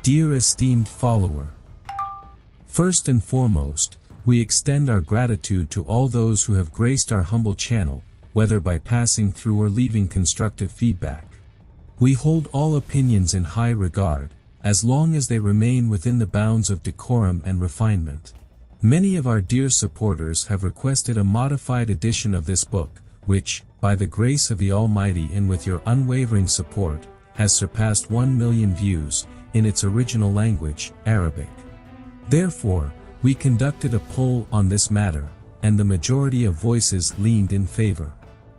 Dear esteemed follower, first and foremost, we extend our gratitude to all those who have graced our humble channel, whether by passing through or leaving constructive feedback. We hold all opinions in high regard, as long as they remain within the bounds of decorum and refinement. Many of our dear supporters have requested a modified edition of this book, which, by the grace of the Almighty and with your unwavering support, has surpassed 1 million views, in its original language, Arabic. Therefore, we conducted a poll on this matter, and the majority of voices leaned in favor.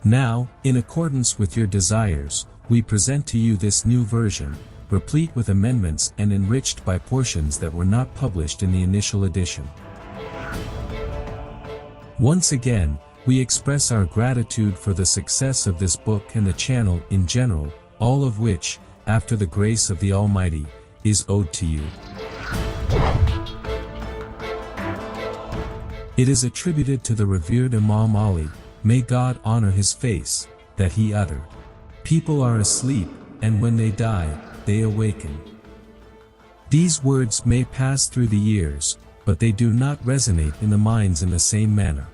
Now, in accordance with your desires, we present to you this new version, replete with amendments and enriched by portions that were not published in the initial edition. Once again, we express our gratitude for the success of this book and the channel in general, all of which, after the grace of the Almighty, is owed to you. It is attributed to the revered Imam Ali, may God honor his face, that he uttered, "People are asleep, and when they die, they awaken." These words may pass through the years, but they do not resonate in the minds in the same manner.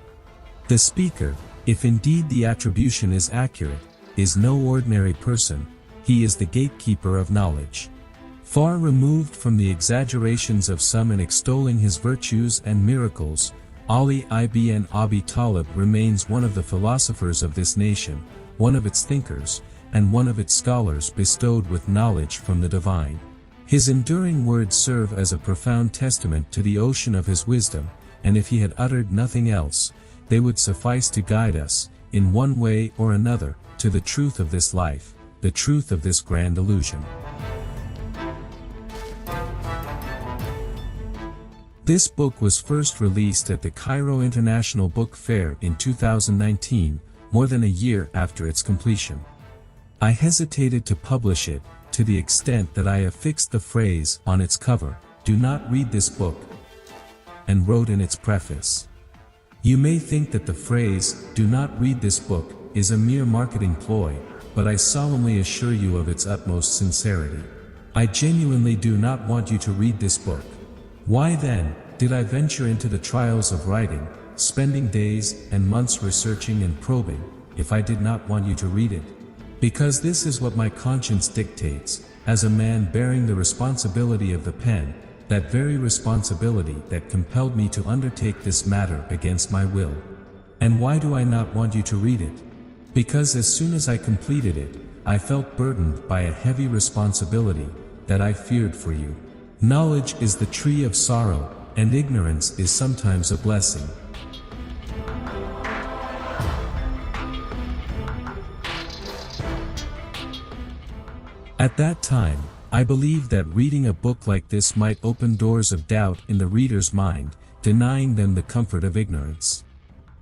The speaker, if indeed the attribution is accurate, is no ordinary person, he is the gatekeeper of knowledge. Far removed from the exaggerations of some in extolling his virtues and miracles, Ali ibn Abi Talib remains one of the philosophers of this nation, one of its thinkers, and one of its scholars bestowed with knowledge from the divine. His enduring words serve as a profound testament to the ocean of his wisdom, and if he had uttered nothing else, they would suffice to guide us, in one way or another, to the truth of this life, the truth of this grand illusion. This book was first released at the Cairo International Book Fair in 2019, more than a year after its completion. I hesitated to publish it, to the extent that I affixed the phrase on its cover, "Do not read this book," and wrote in its preface. You may think that the phrase, "Do not read this book," is a mere marketing ploy, but I solemnly assure you of its utmost sincerity. I genuinely do not want you to read this book. Why then, did I venture into the trials of writing, spending days and months researching and probing, if I did not want you to read it? Because this is what my conscience dictates, as a man bearing the responsibility of the pen, that very responsibility that compelled me to undertake this matter against my will. And why do I not want you to read it? Because as soon as I completed it, I felt burdened by a heavy responsibility, that I feared for you. Knowledge is the tree of sorrow, and ignorance is sometimes a blessing. At that time, I believed that reading a book like this might open doors of doubt in the reader's mind, denying them the comfort of ignorance.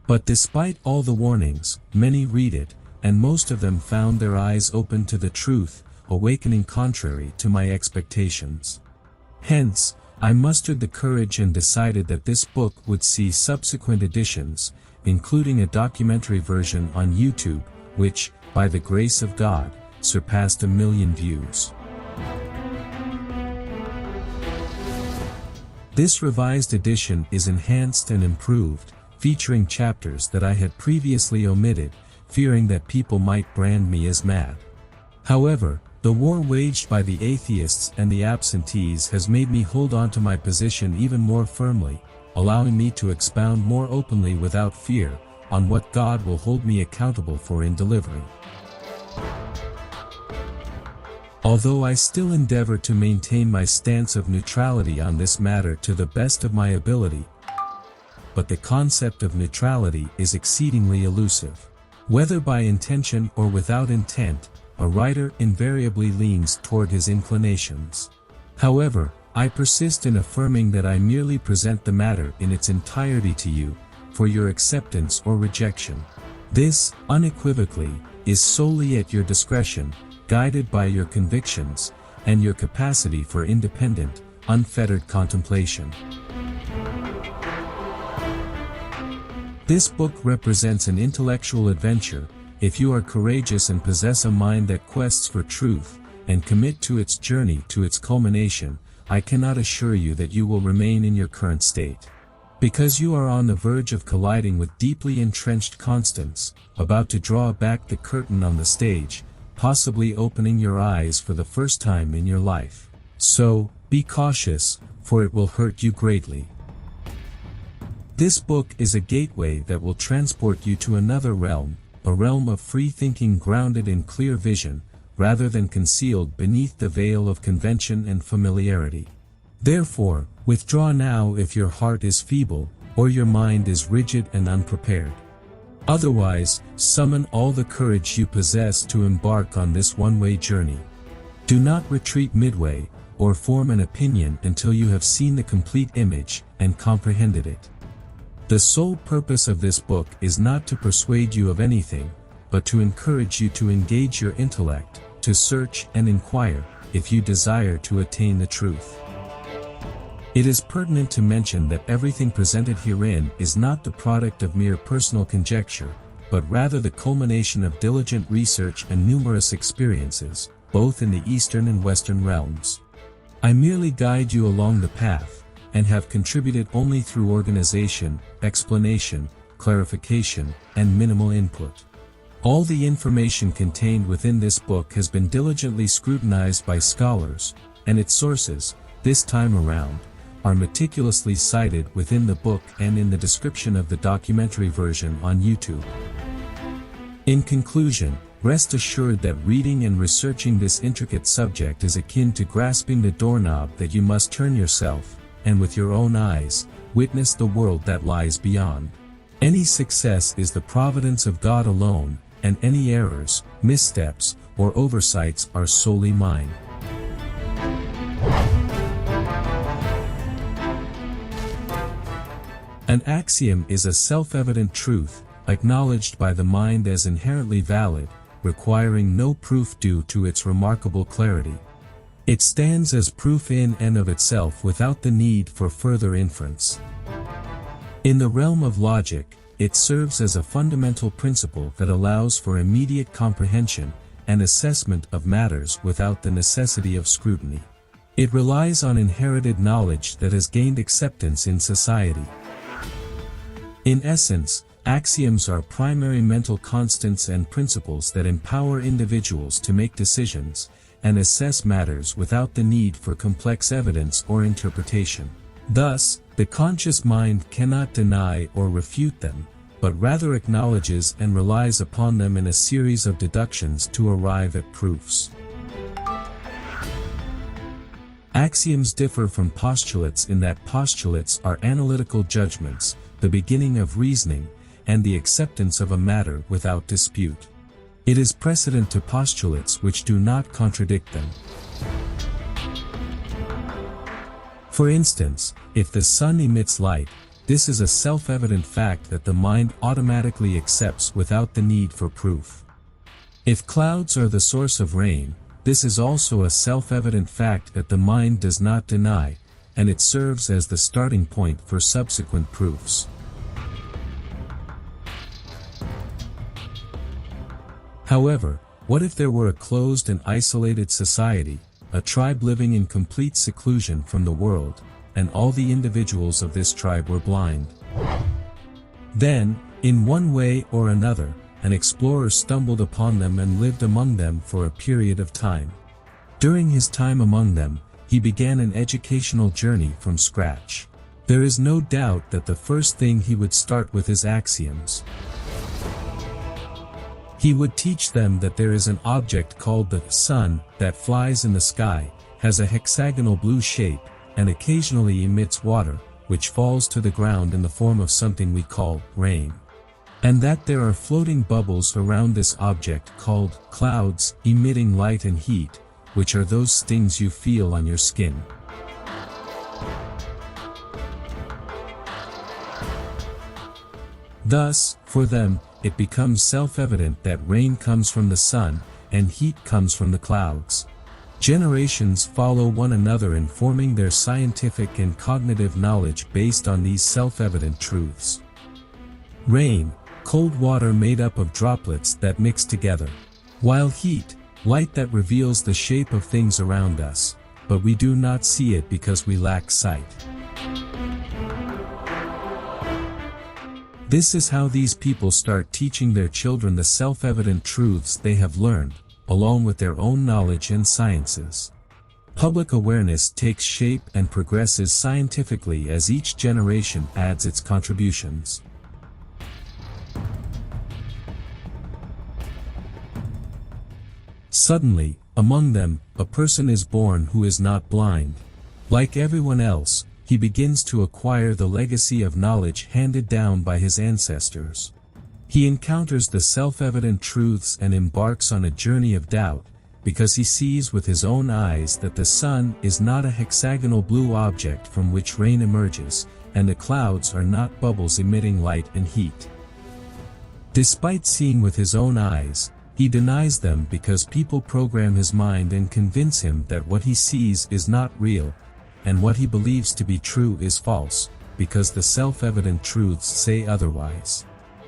But despite all the warnings, many read it, and most of them found their eyes open to the truth, awakening contrary to my expectations. Hence, I mustered the courage and decided that this book would see subsequent editions, including a documentary version on YouTube, which, by the grace of God, surpassed 1 million views. This revised edition is enhanced and improved, featuring chapters that I had previously omitted, fearing that people might brand me as mad. However, the war waged by the atheists and the absentees has made me hold on to my position even more firmly, allowing me to expound more openly without fear, on what God will hold me accountable for in delivering. Although I still endeavor to maintain my stance of neutrality on this matter to the best of my ability, but the concept of neutrality is exceedingly elusive. Whether by intention or without intent, a writer invariably leans toward his inclinations. However, I persist in affirming that I merely present the matter in its entirety to you, for your acceptance or rejection. This, unequivocally, is solely at your discretion, guided by your convictions, and your capacity for independent, unfettered contemplation. This book represents an intellectual adventure, if you are courageous and possess a mind that quests for truth, and commit to its journey to its culmination, I cannot assure you that you will remain in your current state. Because you are on the verge of colliding with deeply entrenched constants, about to draw back the curtain on the stage, possibly opening your eyes for the first time in your life. So, be cautious, for it will hurt you greatly. This book is a gateway that will transport you to another realm, a realm of free thinking grounded in clear vision, rather than concealed beneath the veil of convention and familiarity. Therefore, withdraw now if your heart is feeble, or your mind is rigid and unprepared. Otherwise, summon all the courage you possess to embark on this one-way journey. Do not retreat midway, or form an opinion until you have seen the complete image, and comprehended it. The sole purpose of this book is not to persuade you of anything, but to encourage you to engage your intellect, to search and inquire, if you desire to attain the truth. It is pertinent to mention that everything presented herein is not the product of mere personal conjecture, but rather the culmination of diligent research and numerous experiences, both in the Eastern and Western realms. I merely guide you along the path, and have contributed only through organization, explanation, clarification, and minimal input. All the information contained within this book has been diligently scrutinized by scholars, and its sources, this time around, are meticulously cited within the book and in the description of the documentary version on YouTube. In conclusion, rest assured that reading and researching this intricate subject is akin to grasping the doorknob that you must turn yourself, and with your own eyes, witness the world that lies beyond. Any success is the providence of God alone, and any errors, missteps, or oversights are solely mine. An axiom is a self-evident truth, acknowledged by the mind as inherently valid, requiring no proof due to its remarkable clarity. It stands as proof in and of itself without the need for further inference. In the realm of logic, it serves as a fundamental principle that allows for immediate comprehension and assessment of matters without the necessity of scrutiny. It relies on inherited knowledge that has gained acceptance in society. In essence, axioms are primary mental constants and principles that empower individuals to make decisions and assess matters without the need for complex evidence or interpretation. Thus, the conscious mind cannot deny or refute them, but rather acknowledges and relies upon them in a series of deductions to arrive at proofs. Axioms differ from postulates in that postulates are analytical judgments, the beginning of reasoning, and the acceptance of a matter without dispute. It is precedent to postulates which do not contradict them. For instance, if the sun emits light, this is a self-evident fact that the mind automatically accepts without the need for proof. If clouds are the source of rain, this is also a self-evident fact that the mind does not deny, and it serves as the starting point for subsequent proofs. However, what if there were a closed and isolated society, a tribe living in complete seclusion from the world, and all the individuals of this tribe were blind? Then, in one way or another, an explorer stumbled upon them and lived among them for a period of time. During his time among them, he began an educational journey from scratch. There is no doubt that the first thing he would start with is axioms. He would teach them that there is an object called the sun that flies in the sky, has a hexagonal blue shape, and occasionally emits water, which falls to the ground in the form of something we call rain. And that there are floating bubbles around this object called clouds, emitting light and heat, which are those stings you feel on your skin. Thus, for them, it becomes self-evident that rain comes from the sun, and heat comes from the clouds. Generations follow one another in forming their scientific and cognitive knowledge based on these self-evident truths. Rain, cold water made up of droplets that mix together. While heat, light that reveals the shape of things around us, but we do not see it because we lack sight. This is how these people start teaching their children the self-evident truths they have learned, along with their own knowledge and sciences. Public awareness takes shape and progresses scientifically as each generation adds its contributions. Suddenly, among them, a person is born who is not blind. Like everyone else, he begins to acquire the legacy of knowledge handed down by his ancestors. He encounters the self-evident truths and embarks on a journey of doubt, because he sees with his own eyes that the sun is not a hexagonal blue object from which rain emerges, and the clouds are not bubbles emitting light and heat. Despite seeing with his own eyes, he denies them because people program his mind and convince him that what he sees is not real, and what he believes to be true is false, because the self-evident truths say otherwise.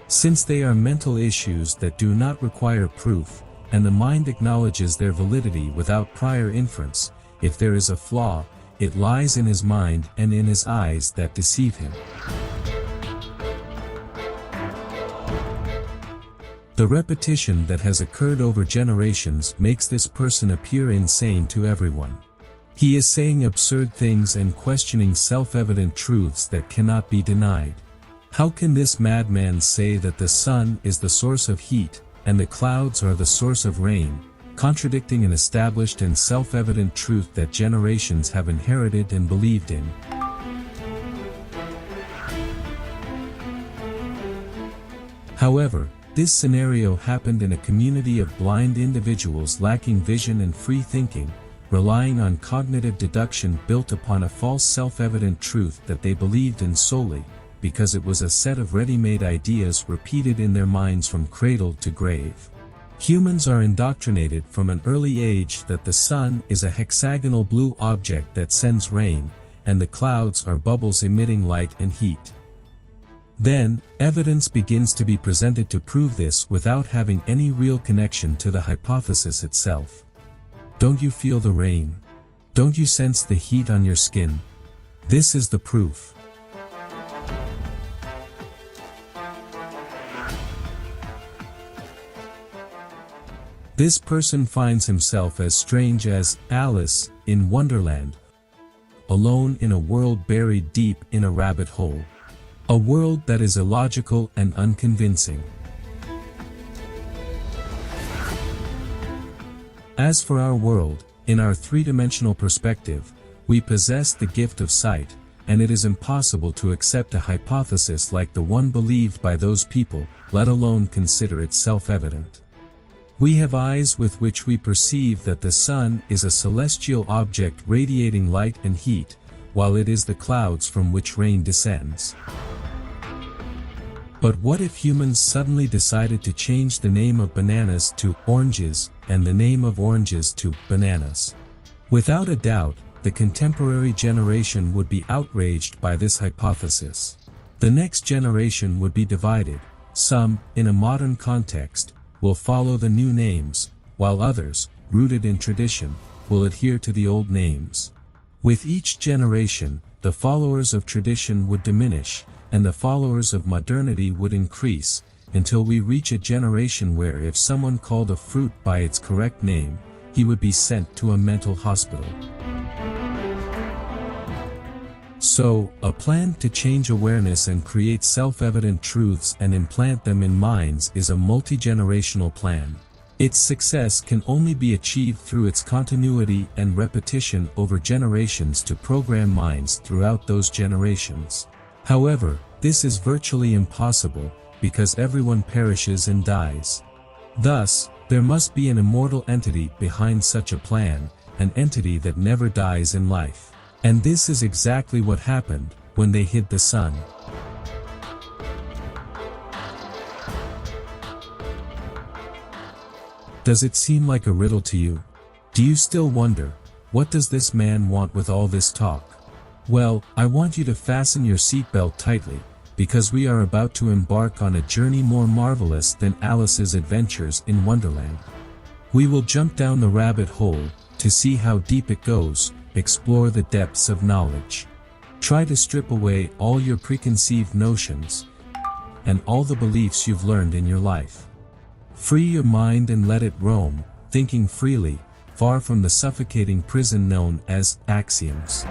Since they are mental issues that do not require proof, and the mind acknowledges their validity without prior inference, if there is a flaw, it lies in his mind and in his eyes that deceive him. The repetition that has occurred over generations makes this person appear insane to everyone. He is saying absurd things and questioning self-evident truths that cannot be denied. How can this madman say that the sun is the source of heat, and the clouds are the source of rain, contradicting an established and self-evident truth that generations have inherited and believed in? However, this scenario happened in a community of blind individuals lacking vision and free thinking, relying on cognitive deduction built upon a false self-evident truth that they believed in solely, because it was a set of ready-made ideas repeated in their minds from cradle to grave. Humans are indoctrinated from an early age that the sun is a hexagonal blue object that sends rain, and the clouds are bubbles emitting light and heat. Then, evidence begins to be presented to prove this without having any real connection to the hypothesis itself. Don't you feel the rain? Don't you sense the heat on your skin? This is the proof. This person finds himself as strange as Alice in Wonderland, alone in a world buried deep in a rabbit hole. A world that is illogical and unconvincing. As for our world, in our three-dimensional perspective, we possess the gift of sight, and it is impossible to accept a hypothesis like the one believed by those people, let alone consider it self-evident. We have eyes with which we perceive that the sun is a celestial object radiating light and heat, while it is the clouds from which rain descends. But what if humans suddenly decided to change the name of bananas to oranges, and the name of oranges to bananas? Without a doubt, the contemporary generation would be outraged by this hypothesis. The next generation would be divided. Some, in a modern context, will follow the new names, while others, rooted in tradition, will adhere to the old names. With each generation, the followers of tradition would diminish, and the followers of modernity would increase, until we reach a generation where if someone called a fruit by its correct name, he would be sent to a mental hospital. So, a plan to change awareness and create self-evident truths and implant them in minds is a multi-generational plan. Its success can only be achieved through its continuity and repetition over generations to program minds throughout those generations. However, this is virtually impossible, because everyone perishes and dies. Thus, there must be an immortal entity behind such a plan, an entity that never dies in life. And this is exactly what happened when they hid the sun. Does it seem like a riddle to you? Do you still wonder, what does this man want with all this talk? Well, I want you to fasten your seatbelt tightly, because we are about to embark on a journey more marvelous than Alice's adventures in Wonderland. We will jump down the rabbit hole, to see how deep it goes, explore the depths of knowledge. Try to strip away all your preconceived notions, and all the beliefs you've learned in your life. Free your mind and let it roam, thinking freely, far from the suffocating prison known as axioms.